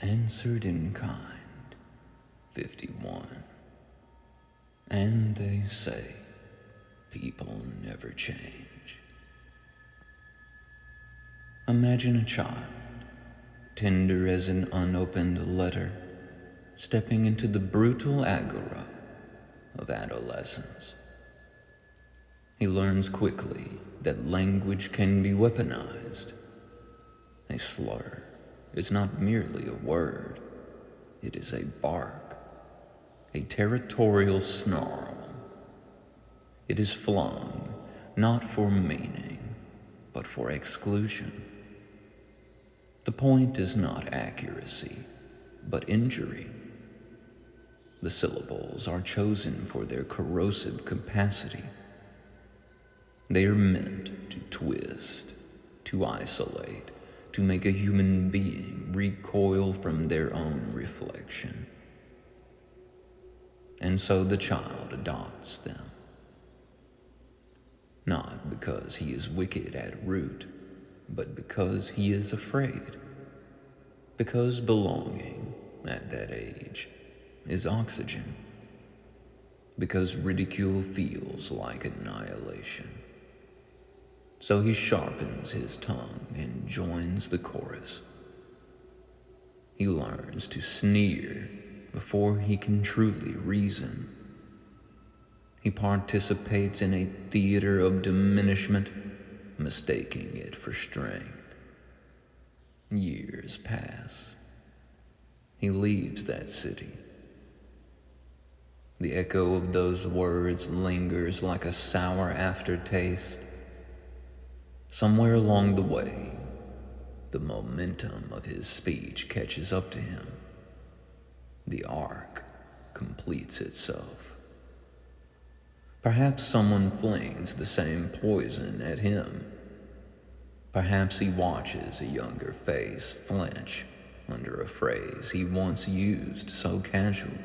Answered in kind, 51. And they say people never change. Imagine a child, tender as an unopened letter, stepping into the brutal agora of adolescence. He learns quickly that language can be weaponized. A slur is not merely a word, it is a bark, a territorial snarl. It is flung not for meaning, but for exclusion. The point is not accuracy, but injury. The syllables are chosen for their corrosive capacity. They are meant to twist, to isolate, to make a human being recoil from their own reflection. And so the child adopts them. Not because he is wicked at root, but because he is afraid. Because belonging, at that age, is oxygen. Because ridicule feels like annihilation. So he sharpens his tongue and joins the chorus. He learns to sneer before he can truly reason. He participates in a theater of diminishment, mistaking it for strength. Years pass. He leaves that city. The echo of those words lingers like a sour aftertaste. Somewhere along the way, the momentum of his speech catches up to him. The arc completes itself. Perhaps someone flings the same poison at him. Perhaps he watches a younger face flinch under a phrase he once used so casually.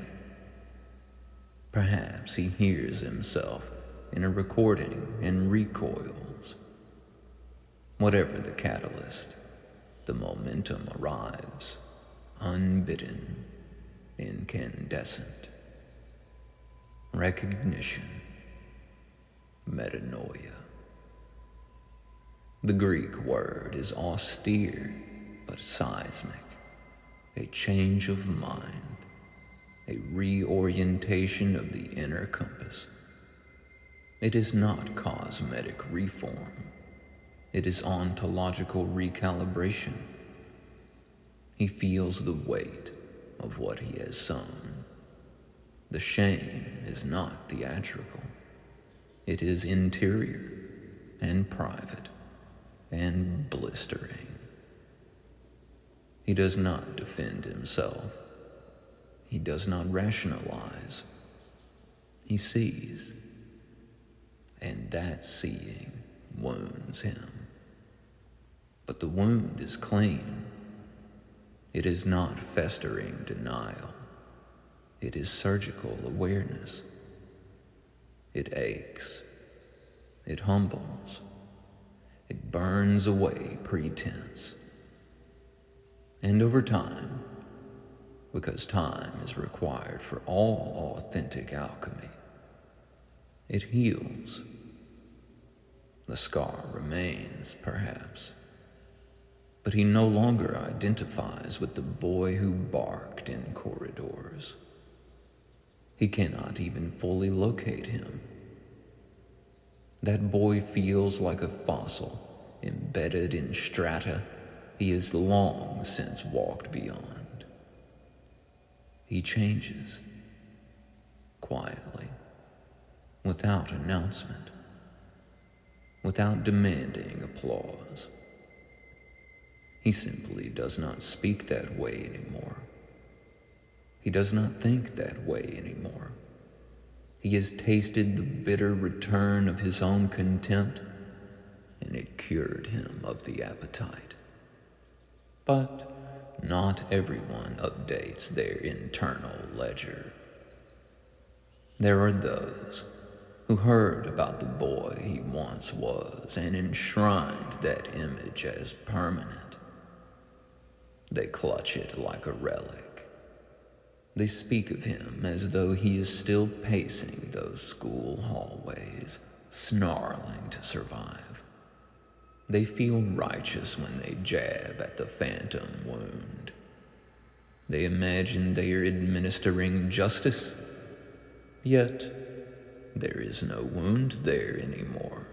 Perhaps he hears himself in a recording and recoils. Whatever the catalyst, the momentum arrives, unbidden, incandescent. Recognition, metanoia. The Greek word is austere but seismic, a change of mind, a reorientation of the inner compass. It is not cosmetic reform. It is ontological recalibration. He feels the weight of what he has sown. The shame is not theatrical. It is interior and private and blistering. He does not defend himself. He does not rationalize. He sees, and that seeing wounds him. But the wound is clean. It is not festering denial. It is surgical awareness. It aches. It humbles. It burns away pretense. And over time, because time is required for all authentic alchemy, it heals. The scar remains, perhaps, but he no longer identifies with the boy who barked in corridors. He cannot even fully locate him. That boy feels like a fossil embedded in strata he has long since walked beyond. He changes, quietly, without announcement, without demanding applause. He simply does not speak that way anymore. He does not think that way anymore. He has tasted the bitter return of his own contempt, and it cured him of the appetite. But not everyone updates their internal ledger. There are those who heard about the boy he once was and enshrined that image as permanent. They clutch it like a relic. They speak of him as though he is still pacing those school hallways, snarling to survive. They feel righteous when they jab at the phantom wound. They imagine they are administering justice, yet there is no wound there anymore.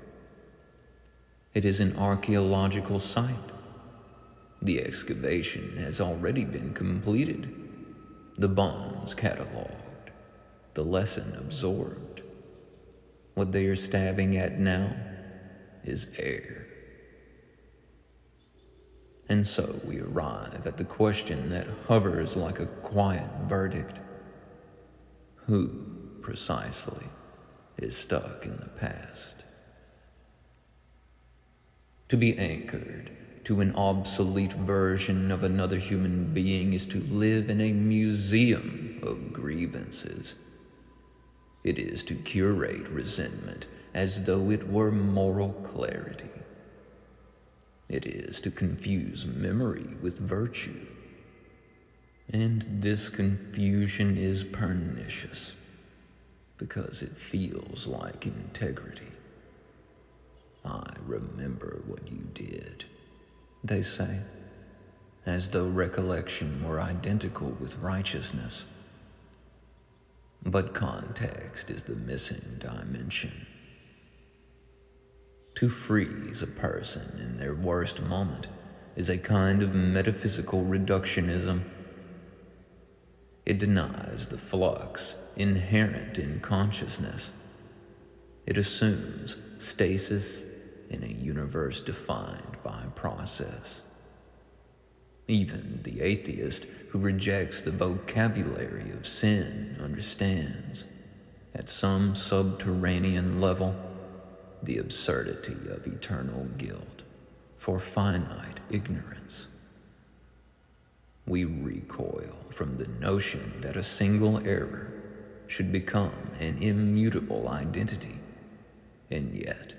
It is an archaeological site. The excavation has already been completed, the bones catalogued, the lesson absorbed. What they are stabbing at now is air. And so we arrive at the question that hovers like a quiet verdict. Who, precisely, is stuck in the past? To be anchored to an obsolete version of another human being is to live in a museum of grievances. It is to curate resentment as though it were moral clarity. It is to confuse memory with virtue. And this confusion is pernicious because it feels like integrity. I remember what you did, they say, as though recollection were identical with righteousness. But context is the missing dimension. To freeze a person in their worst moment is a kind of metaphysical reductionism. It denies the flux inherent in consciousness. It assumes stasis in a universe defined by process. Even the atheist who rejects the vocabulary of sin understands, at some subterranean level, the absurdity of eternal guilt for finite ignorance. We recoil from the notion that a single error should become an immutable identity, and yet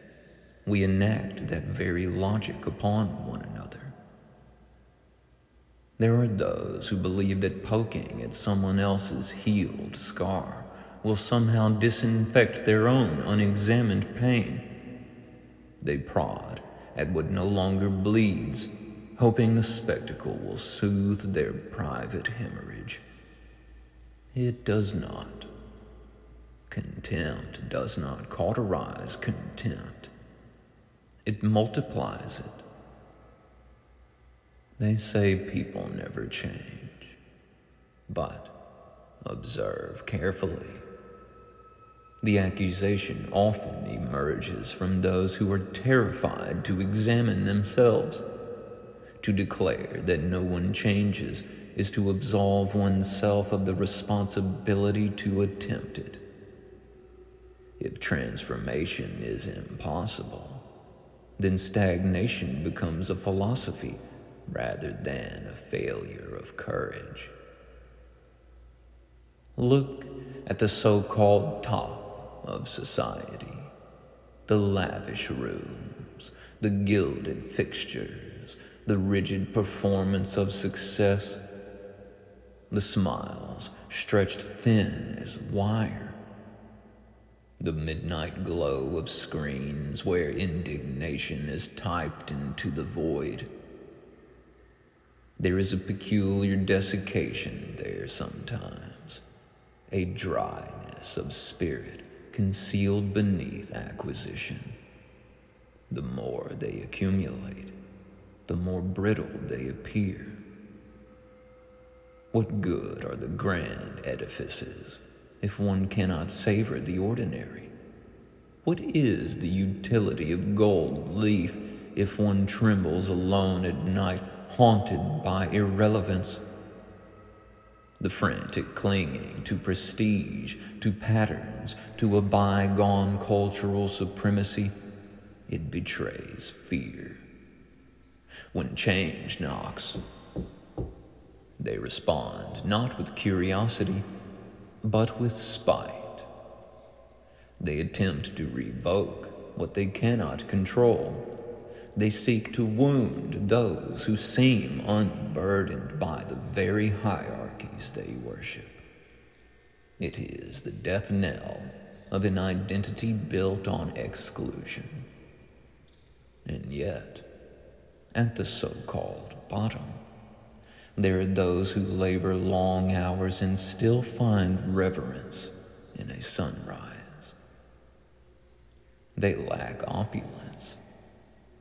we enact that very logic upon one another. There are those who believe that poking at someone else's healed scar will somehow disinfect their own unexamined pain. They prod at what no longer bleeds, hoping the spectacle will soothe their private hemorrhage. It does not. Contempt does not cauterize contempt. It multiplies it. They say people never change, but observe carefully. The accusation often emerges from those who are terrified to examine themselves. To declare that no one changes is to absolve oneself of the responsibility to attempt it. If transformation is impossible, then stagnation becomes a philosophy rather than a failure of courage. Look at the so-called top of society, the lavish rooms, the gilded fixtures, the rigid performance of success, the smiles stretched thin as wire, the midnight glow of screens where indignation is typed into the void. There is a peculiar desiccation there sometimes, a dryness of spirit concealed beneath acquisition. The more they accumulate, the more brittle they appear. What good are the grand edifices if one cannot savor the ordinary? What is the utility of gold leaf if one trembles alone at night, haunted by irrelevance? The frantic clinging to prestige, to patterns, to a bygone cultural supremacy, it betrays fear. When change knocks, they respond not with curiosity, but with spite. They attempt to revoke what they cannot control, They seek to wound those who seem unburdened by the very hierarchies they worship. It is the death knell of an identity built on exclusion. And yet, at the so-called bottom, there are those who labor long hours and still find reverence in a sunrise. They lack opulence,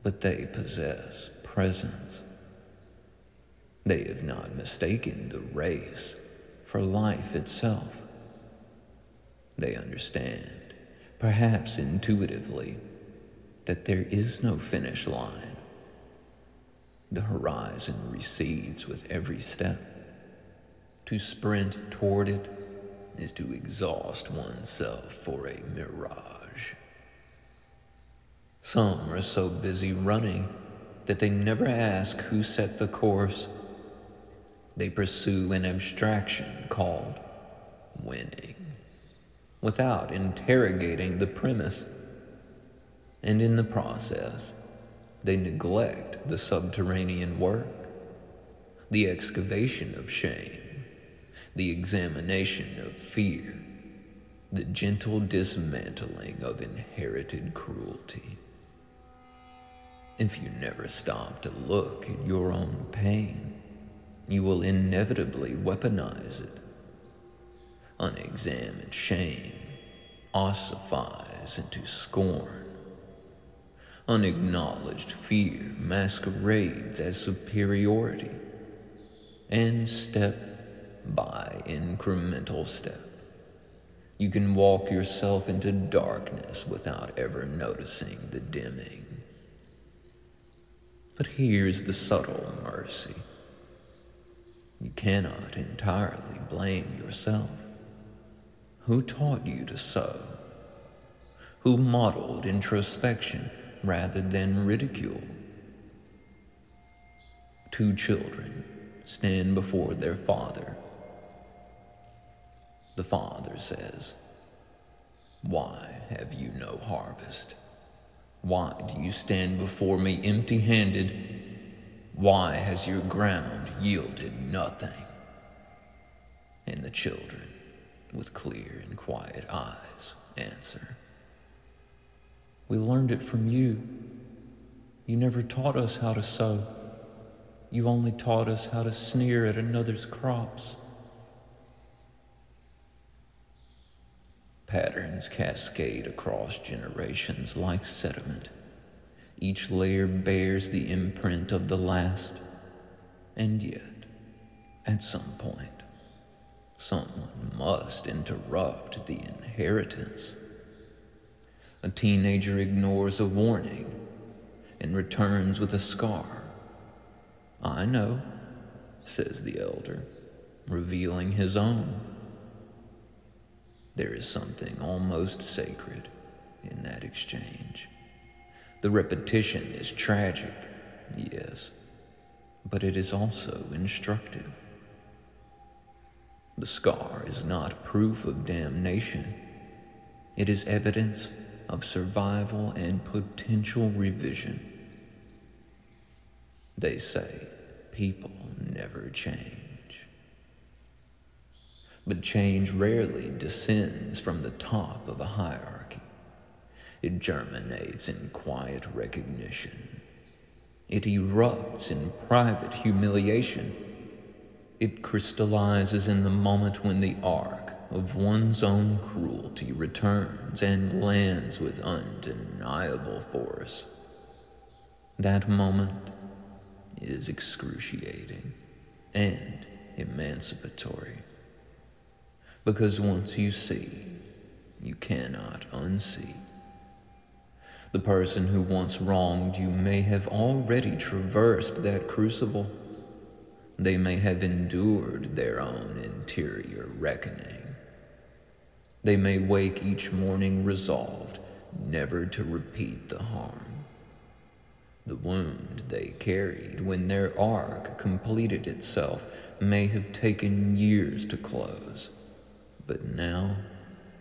but they possess presence. They have not mistaken the race for life itself. They understand, perhaps intuitively, that there is no finish line. The horizon recedes with every step. To sprint toward it is to exhaust oneself for a mirage. Some are so busy running that they never ask who set the course. They pursue an abstraction called winning, without interrogating the premise. And in the process, they neglect the subterranean work, the excavation of shame, the examination of fear, the gentle dismantling of inherited cruelty. If you never stop to look at your own pain, you will inevitably weaponize it. Unexamined shame ossifies into scorn. Unacknowledged fear masquerades as superiority. And step by incremental step, you can walk yourself into darkness without ever noticing the dimming. But here's the subtle mercy. You cannot entirely blame yourself. Who taught you to sow? Who modeled introspection rather than ridicule? Two children stand before their father. The father says, "Why have you no harvest? Why do you stand before me empty-handed? Why has your ground yielded nothing?" And the children, with clear and quiet eyes, answer, "We learned it from you. You never taught us how to sow. You only taught us how to sneer at another's crops." Patterns cascade across generations like sediment. Each layer bears the imprint of the last. And yet, at some point, someone must interrupt the inheritance. A teenager ignores a warning and returns with a scar. "I know," says the elder, revealing his own. There is something almost sacred in that exchange. The repetition is tragic, yes, but it is also instructive. The scar is not proof of damnation. It is evidence of survival and potential revision. They say people never change. But change rarely descends from the top of a hierarchy. It germinates in quiet recognition. It erupts in private humiliation. It crystallizes in the moment when the arc of one's own cruelty returns and lands with undeniable force. That moment is excruciating and emancipatory. Because once you see, you cannot unsee. The person who once wronged you may have already traversed that crucible. They may have endured their own interior reckoning. They may wake each morning resolved never to repeat the harm. The wound they carried when their arc completed itself may have taken years to close. But now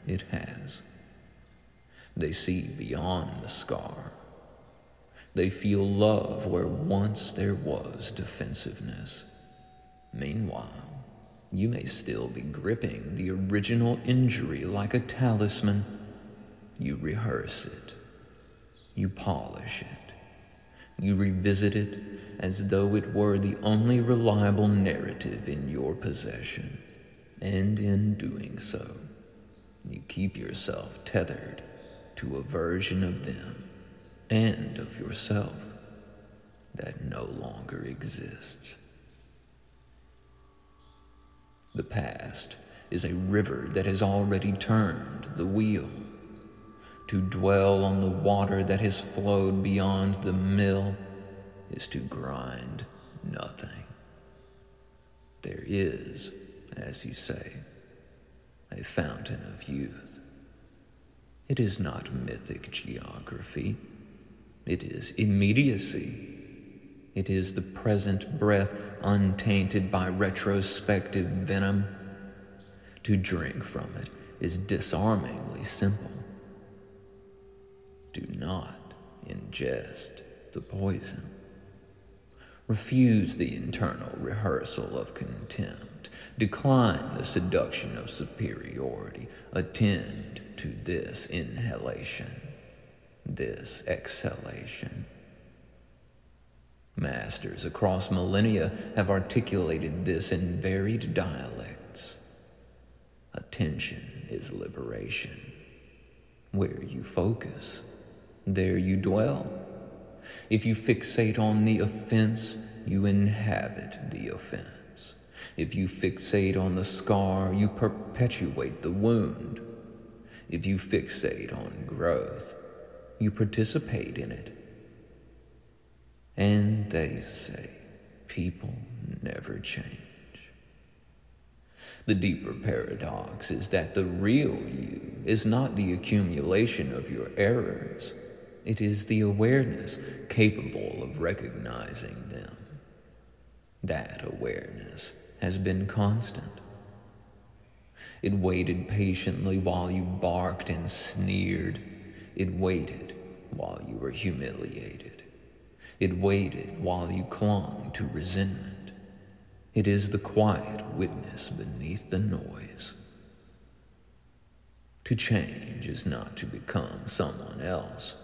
it has. They see beyond the scar. They feel love where once there was defensiveness. Meanwhile, you may still be gripping the original injury like a talisman. You rehearse it. You polish it. You revisit it as though it were the only reliable narrative in your possession. And in doing so, you keep yourself tethered to a version of them and of yourself that no longer exists. The past is a river that has already turned the wheel. To dwell on the water that has flowed beyond the mill is to grind nothing. There is, as you say, a fountain of youth. It is not mythic geography. It is immediacy. It is the present breath untainted by retrospective venom. To drink from it is disarmingly simple. Do not ingest the poison. Refuse the internal rehearsal of contempt. Decline the seduction of superiority. Attend to this inhalation, this exhalation. Masters across millennia have articulated this in varied dialects. Attention is liberation. Where you focus, there you dwell. If you fixate on the offense, you inhabit the offense. If you fixate on the scar, you perpetuate the wound. If you fixate on growth, you participate in it. And they say people never change. The deeper paradox is that the real you is not the accumulation of your errors. It is the awareness capable of recognizing them. That awareness has been constant. It waited patiently while you barked and sneered. It waited while you were humiliated. It waited while you clung to resentment. It is the quiet witness beneath the noise. To change is not to become someone else.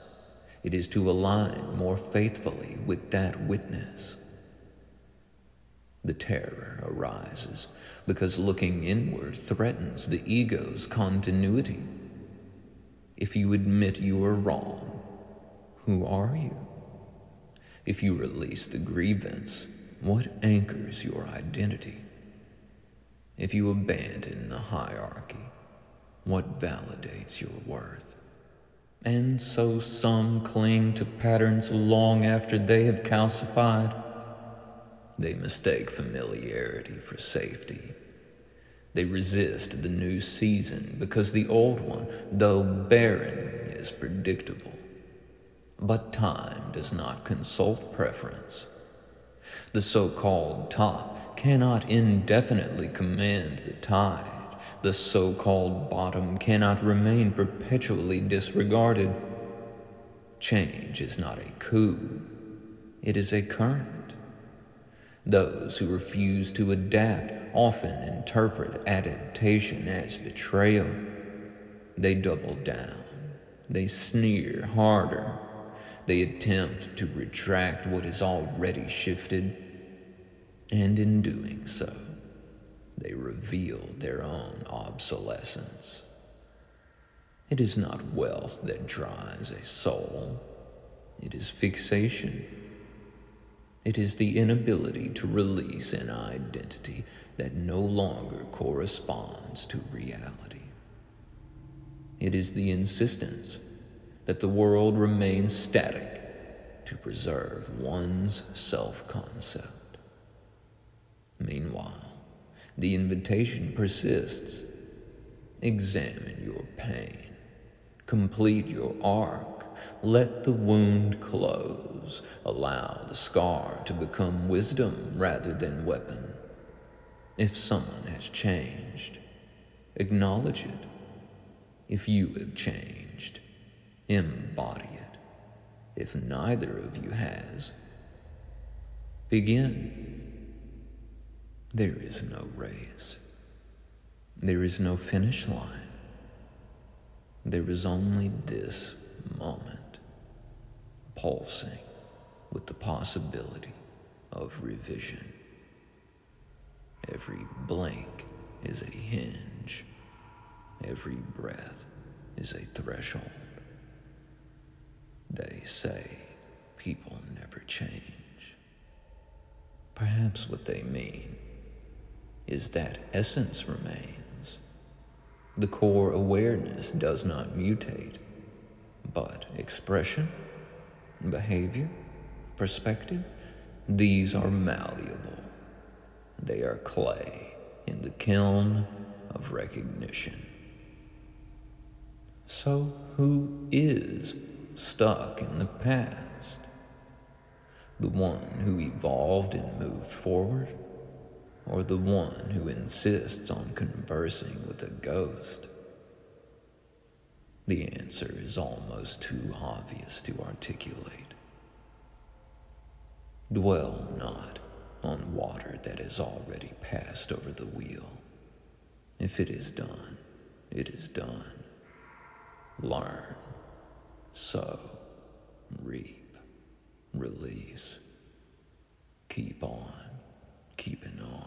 It is to align more faithfully with that witness. The terror arises because looking inward threatens the ego's continuity. If you admit you are wrong, who are you? If you release the grievance, what anchors your identity? If you abandon the hierarchy, what validates your worth? And so some cling to patterns long after they have calcified. They mistake familiarity for safety. They resist the new season because the old one, though barren, is predictable. But time does not consult preference. The so-called top cannot indefinitely command the tide. The so-called bottom cannot remain perpetually disregarded. Change is not a coup. It is a current. Those who refuse to adapt often interpret adaptation as betrayal. They double down. They sneer harder. They attempt to retract what is already shifted. And in doing so, they reveal their own obsolescence. It is not wealth that drives a soul. It is fixation. It is the inability to release an identity that no longer corresponds to reality. It is the insistence that the world remains static to preserve one's self-concept. Meanwhile, the invitation persists. Examine your pain. Complete your arc. Let the wound close. Allow the scar to become wisdom rather than weapon. If someone has changed, acknowledge it. If you have changed, embody it. If neither of you has, begin. There is no race. There is no finish line. There is only this moment, pulsing with the possibility of revision. Every blink is a hinge. Every breath is a threshold. They say people never change. Perhaps what they mean is that essence remains. The core awareness does not mutate, but expression, behavior, perspective, these are malleable. They are clay in the kiln of recognition. So who is stuck in the past? The one who evolved and moved forward? Or the one who insists on conversing with a ghost? The answer is almost too obvious to articulate. Dwell not on water that has already passed over the wheel. If it is done, it is done. Learn, sow, reap, release. Keep on keeping on.